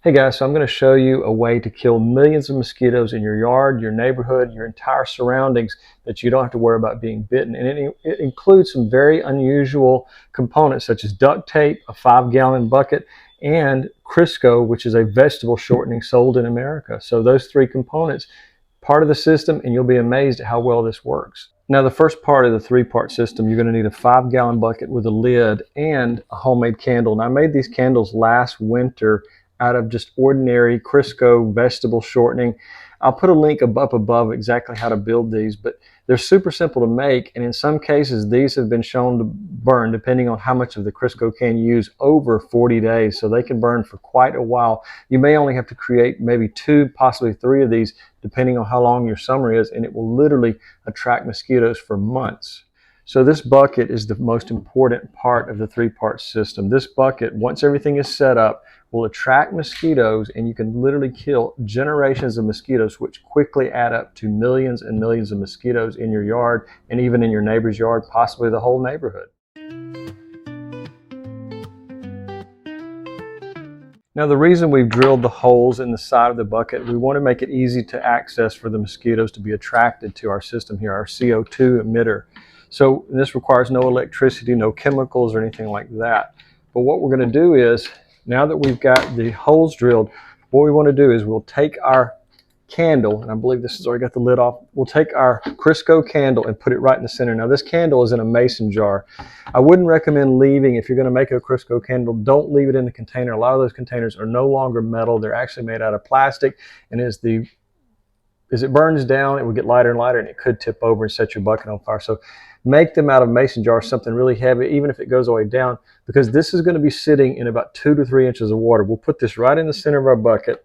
Hey guys, so I'm going to show you a way to kill millions of mosquitoes in your yard, your neighborhood, your entire surroundings that you don't have to worry about being bitten. And it includes some very unusual components such as duct tape, a 5-gallon bucket, and Crisco, which is a vegetable shortening sold in America. So those three components, part of the system, and you'll be amazed at how well this works. Now the first part of the three-part system, you're going to need a 5-gallon bucket with a lid and a homemade candle. Now I made these candles last winter out of just ordinary Crisco vegetable shortening. I'll put a link up above exactly how to build these, but they're super simple to make, and in some cases these have been shown to burn, depending on how much of the Crisco can you use, over 40 days, so they can burn for quite a while. You may only have to create maybe 2, possibly 3 of these, depending on how long your summer is, and it will literally attract mosquitoes for months. So this bucket is the most important part of the three-part system. This bucket, once everything is set up, will attract mosquitoes, and you can literally kill generations of mosquitoes, which quickly add up to millions and millions of mosquitoes in your yard and even in your neighbor's yard, possibly the whole neighborhood. Now the reason we've drilled the holes in the side of the bucket, we want to make it easy to access for the mosquitoes to be attracted to our system here, our CO2 emitter. So this requires no electricity, no chemicals or anything like that. But what we're going to do is, now that we've got the holes drilled, what we want to do is we'll take our candle, and I believe this has already got the lid off. We'll take our Crisco candle and put it right in the center. Now this candle is in a mason jar. I wouldn't recommend leaving, if you're going to make a Crisco candle, don't leave it in the container. A lot of those containers are no longer metal. They're actually made out of plastic, and as it burns down, it will get lighter and lighter, and it could tip over and set your bucket on fire. So make them out of mason jars, something really heavy, even if it goes all the way down, because this is going to be sitting in about 2 to 3 inches of water. We'll put this right in the center of our bucket.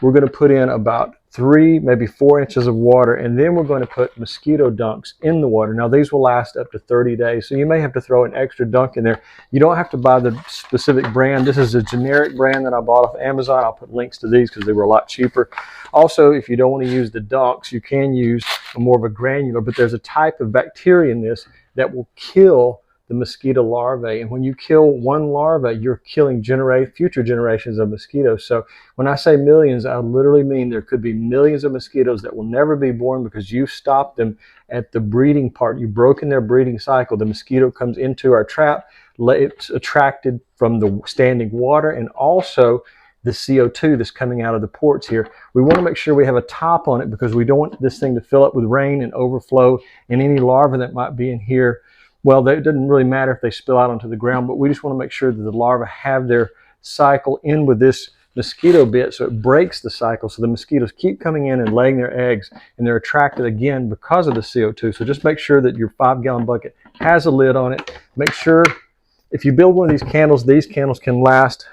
We're going to put in about 3, maybe 4 inches of water, and then we're going to put mosquito dunks in the water. Now these will last up to 30 days, so you may have to throw an extra dunk in there. You don't have to buy the specific brand. This is a generic brand that I bought off Amazon. I'll put links to these because they were a lot cheaper. Also, if you don't want to use the dunks, you can use more of a granular, but there's a type of bacteria in this that will kill the mosquito larvae, and when you kill one larva, you're killing future generations of mosquitoes. So when I say millions, I literally mean there could be millions of mosquitoes that will never be born because you stopped them at the breeding part. You've broken their breeding cycle. The mosquito comes into our trap, it's attracted from the standing water and also the CO2 that's coming out of the ports here. We want to make sure we have a top on it because we don't want this thing to fill up with rain and overflow, and any larvae that might be in here, well, it doesn't really matter if they spill out onto the ground, but we just want to make sure that the larvae have their cycle in with this mosquito bit so it breaks the cycle, so the mosquitoes keep coming in and laying their eggs, and they're attracted again because of the CO2. So just make sure that your 5-gallon bucket has a lid on it. Make sure if you build one of these candles can last,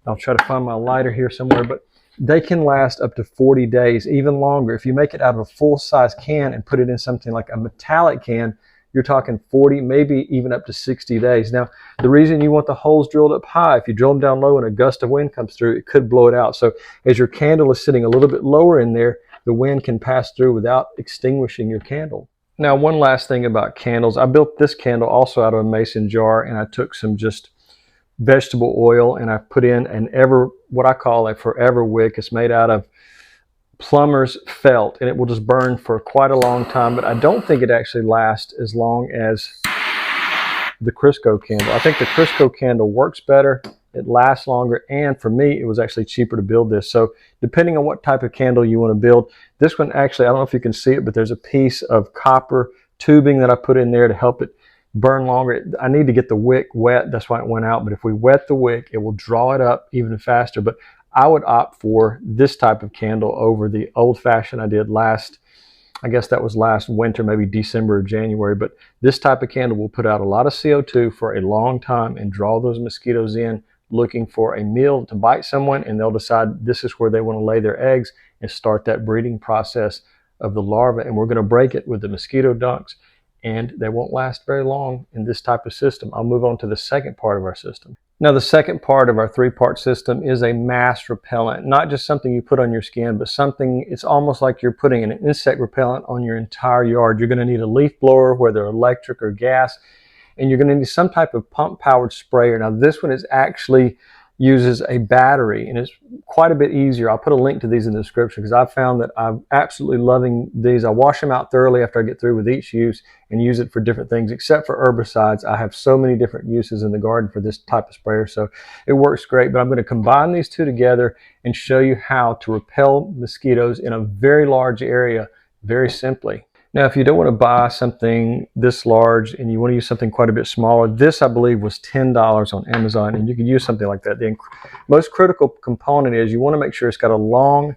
I'll try to find my lighter here somewhere, but they can last up to 40 days, even longer. If you make it out of a full-size can and put it in something like a metallic can, you're talking 40, maybe even up to 60 days. Now, the reason you want the holes drilled up high, if you drill them down low and a gust of wind comes through, it could blow it out. So as your candle is sitting a little bit lower in there, the wind can pass through without extinguishing your candle. Now, one last thing about candles. I built this candle also out of a mason jar, and I took some just vegetable oil and I put in what I call a forever wick. It's made out of plumber's felt, and it will just burn for quite a long time, but I don't think it actually lasts as long as the Crisco candle. I think the Crisco candle works better, it lasts longer, and for me it was actually cheaper to build this. So depending on what type of candle you want to build, this one actually, I don't know if you can see it, but there's a piece of copper tubing that I put in there to help it burn longer. I need to get the wick wet, that's why it went out, but if we wet the wick, it will draw it up even faster. But I would opt for this type of candle over the old-fashioned I did I guess that was last winter, maybe December or January. But this type of candle will put out a lot of CO2 for a long time and draw those mosquitoes in looking for a meal to bite someone, and they'll decide this is where they want to lay their eggs and start that breeding process of the larva. And we're going to break it with the mosquito dunks, and they won't last very long in this type of system. I'll move on to the second part of our system. Now, the second part of our three-part system is a mass repellent, not just something you put on your skin, but something, it's almost like you're putting an insect repellent on your entire yard. You're going to need a leaf blower, whether electric or gas, and you're going to need some type of pump-powered sprayer. Now, this one is actually uses a battery, and it's quite a bit easier. I'll put a link to these in the description because I've found that I'm absolutely loving these. I wash them out thoroughly after I get through with each use and use it for different things. Except for herbicides, I have so many different uses in the garden for this type of sprayer, so it works great. But I'm going to combine these two together and show you how to repel mosquitoes in a very large area very simply. Now, if you don't want to buy something this large and you want to use something quite a bit smaller, this I believe was $10 on Amazon, and you can use something like that. The most critical component is you want to make sure it's got a long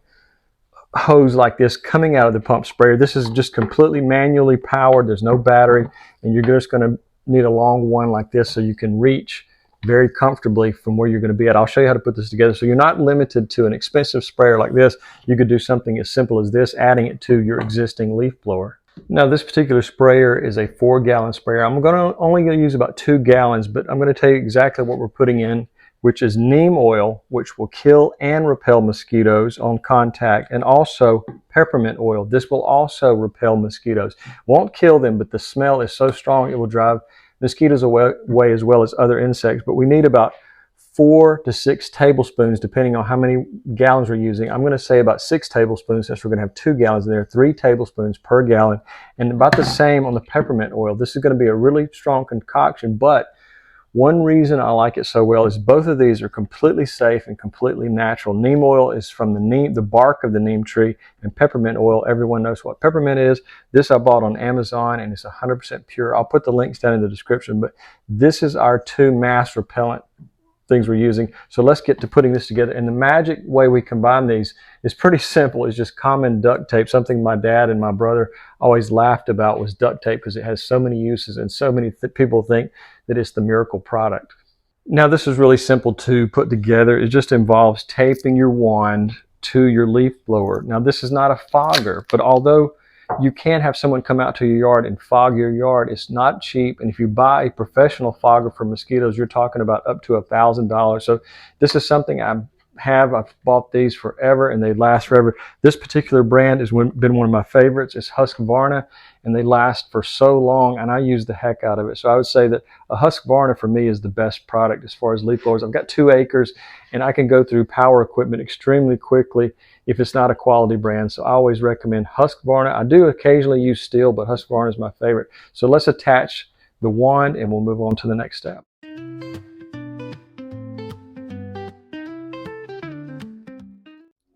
hose like this coming out of the pump sprayer. This is just completely manually powered. There's no battery, and you're just going to need a long one like this so you can reach very comfortably from where you're going to be at. I'll show you how to put this together. So you're not limited to an expensive sprayer like this. You could do something as simple as this, adding it to your existing leaf blower. Now, this particular sprayer is a 4-gallon sprayer. I'm only going to use about 2 gallons, but I'm going to tell you exactly what we're putting in, which is neem oil, which will kill and repel mosquitoes on contact, and also peppermint oil. This will also repel mosquitoes. Won't kill them, but the smell is so strong it will drive mosquitoes away as well as other insects. But we need about 4 to 6 tablespoons, depending on how many gallons we're using. I'm going to say about 6 tablespoons since we're going to have 2 gallons in there, 3 tablespoons per gallon, and about the same on the peppermint oil. This is going to be a really strong concoction, but one reason I like it so well is both of these are completely safe and completely natural. Neem oil is from the bark of the neem tree, and peppermint oil, everyone knows what peppermint is. This I bought on Amazon, and it's 100% pure. I'll put the links down in the description, but this is our 2 mass repellent things we're using. So let's get to putting this together. And the magic way we combine these is pretty simple. It's just common duct tape. Something my dad and my brother always laughed about was duct tape because it has so many uses, and so many people think that it's the miracle product. Now, this is really simple to put together. It just involves taping your wand to your leaf blower. Now, this is not a fogger, but although you can have someone come out to your yard and fog your yard, it's not cheap. And if you buy a professional fogger for mosquitoes, you're talking about up to $1,000. So this is something I've bought these forever, and they last forever. This particular brand has been one of my favorites. It's Husqvarna, and they last for so long, and I use the heck out of it. So I would say that a Husqvarna for me is the best product as far as leaf blowers. I've got 2 acres, and I can go through power equipment extremely quickly if it's not a quality brand. So I always recommend Husqvarna. I do occasionally use Stihl, but Husqvarna is my favorite. So let's attach the wand, and we'll move on to the next step.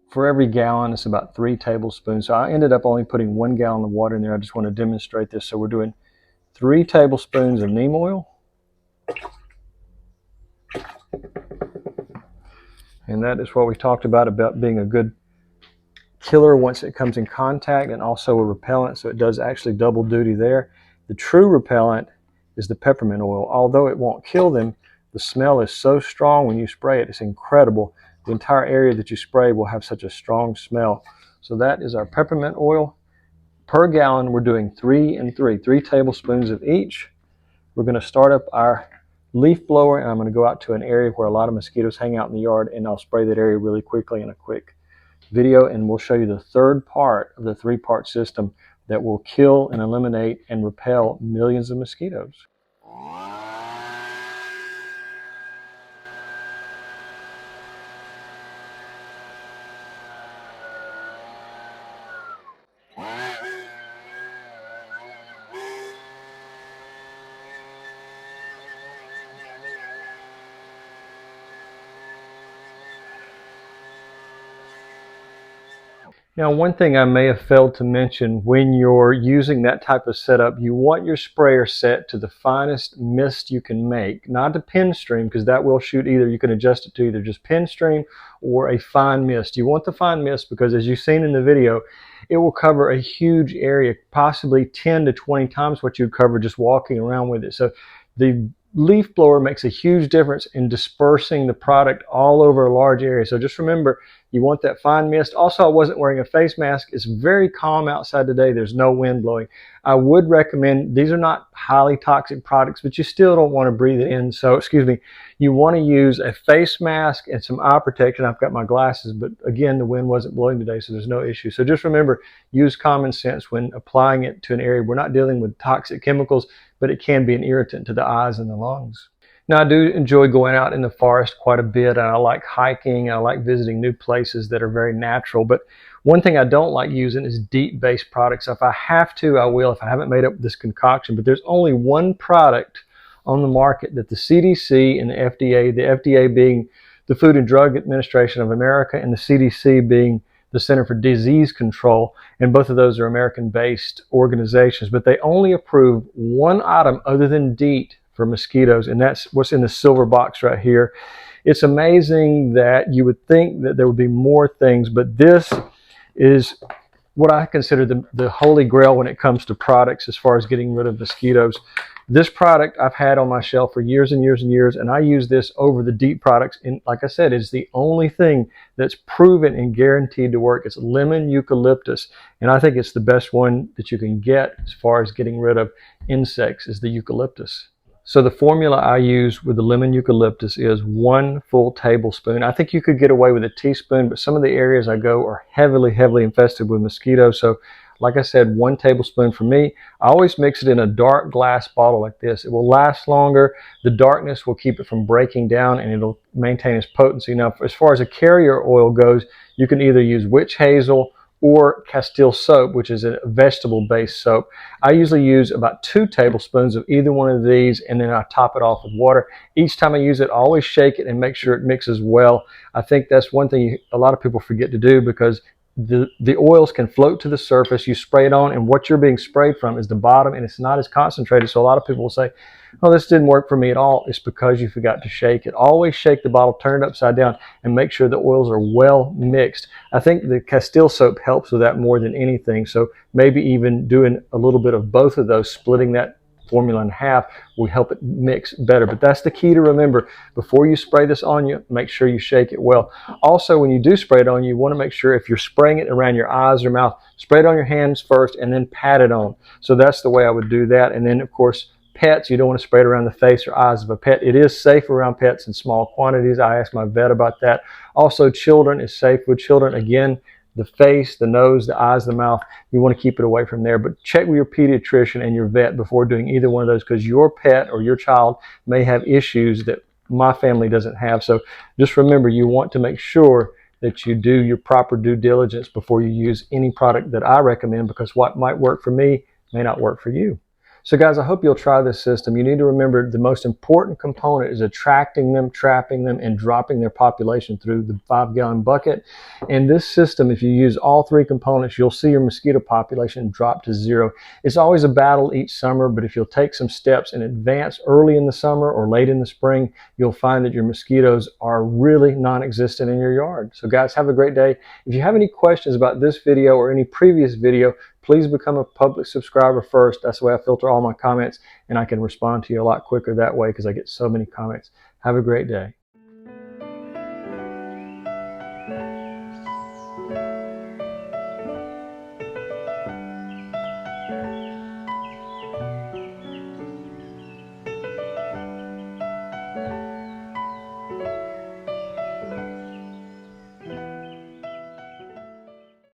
For every gallon, it's about 3 tablespoons. So I ended up only putting 1 gallon of water in there. I just want to demonstrate this. So we're doing 3 tablespoons of neem oil. And that is what we talked about being a good killer once it comes in contact, and also a repellent. So it does actually double duty there. The true repellent is the peppermint oil. Although it won't kill them, the smell is so strong when you spray it. It's incredible. The entire area that you spray will have such a strong smell. So that is our peppermint oil. Per gallon, we're doing 3 and 3 tablespoons of each. We're going to start up our leaf blower, and I'm going to go out to an area where a lot of mosquitoes hang out in the yard, and I'll spray that area really quickly in a quick video, and we'll show you the third part of the 3-part system that will kill and eliminate and repel millions of mosquitoes. Now, one thing I may have failed to mention, when you're using that type of setup, you want your sprayer set to the finest mist you can make, not to pen stream, because that will shoot either. You can adjust it to either just pen stream or a fine mist. You want the fine mist because, as you've seen in the video, it will cover a huge area, possibly 10 to 20 times what you'd cover just walking around with it. So the leaf blower makes a huge difference in dispersing the product all over a large area. So just remember, you want that fine mist. Also, I wasn't wearing a face mask. It's very calm outside today. There's no wind blowing. I would recommend, these are not highly toxic products, but you still don't want to breathe it in. So, you want to use a face mask and some eye protection. I've got my glasses, but again, the wind wasn't blowing today, so there's no issue. So just remember, use common sense when applying it to an area. We're not dealing with toxic chemicals, but it can be an irritant to the eyes and the lungs. Now, I do enjoy going out in the forest quite a bit, and I like hiking. I like visiting new places that are very natural. But one thing I don't like using is DEET-based products. If I have to, I will, if I haven't made up this concoction. But there's only one product on the market that the CDC and the FDA being the Food and Drug Administration of America, and the CDC being the Center for Disease Control, and both of those are American-based organizations, but they only approve one item other than DEET for mosquitoes, and that's what's in the silver box right here. It's amazing that you would think that there would be more things, but this is what I consider the holy grail when it comes to products as far as getting rid of mosquitoes. This product I've had on my shelf for years and years and years, and I use this over the DEET products. And like I said, it's the only thing that's proven and guaranteed to work. It's lemon eucalyptus, and I think it's the best one that you can get as far as getting rid of insects is the eucalyptus. So the formula I use with the lemon eucalyptus is 1 full tablespoon. I think you could get away with a teaspoon, but some of the areas I go are heavily infested with mosquitoes. So like I said, 1 tablespoon for me. I always mix it in a dark glass bottle like this. It will last longer. The darkness will keep it from breaking down, and it'll maintain its potency. Now, as far as a carrier oil goes, you can either use witch hazel or Castile soap, which is a vegetable-based soap. I usually use about 2 tablespoons of either one of these, and then I top it off with water. Each time I use it, I always shake it and make sure it mixes well. I think that's one thing a lot of people forget to do, because the oils can float to the surface. You spray it on, and what you're being sprayed from is the bottom, and it's not as concentrated. So a lot of people will say, oh, this didn't work for me at all. It's because you forgot to shake it. Always shake the bottle, turn it upside down, and make sure the oils are well mixed. I think the Castile soap helps with that more than anything. So maybe even doing a little bit of both of those, splitting that formula in half, will help it mix better. But that's the key to remember. Before you spray this on you, make sure you shake it well. Also, when you do spray it on you, you want to make sure if you're spraying it around your eyes or mouth, spray it on your hands first and then pat it on. So that's the way I would do that. And then, of course, pets, you don't want to spray it around the face or eyes of a pet. It is safe around pets in small quantities. I asked my vet about that. Also, children is safe with children. Again, the face, the nose, the eyes, the mouth, you want to keep it away from there. But check with your pediatrician and your vet before doing either one of those, because your pet or your child may have issues that my family doesn't have. So just remember, you want to make sure that you do your proper due diligence before you use any product that I recommend, because what might work for me may not work for you. So guys, I hope you'll try this system. You need to remember the most important component is attracting them, trapping them, and dropping their population through the 5-gallon bucket. And this system, if you use all 3 components, you'll see your mosquito population drop to 0. It's always a battle each summer, but if you'll take some steps in advance early in the summer or late in the spring, you'll find that your mosquitoes are really non-existent in your yard. So guys, have a great day. If you have any questions about this video or any previous video, please become a public subscriber first. That's the way I filter all my comments, and I can respond to you a lot quicker that way because I get so many comments. Have a great day.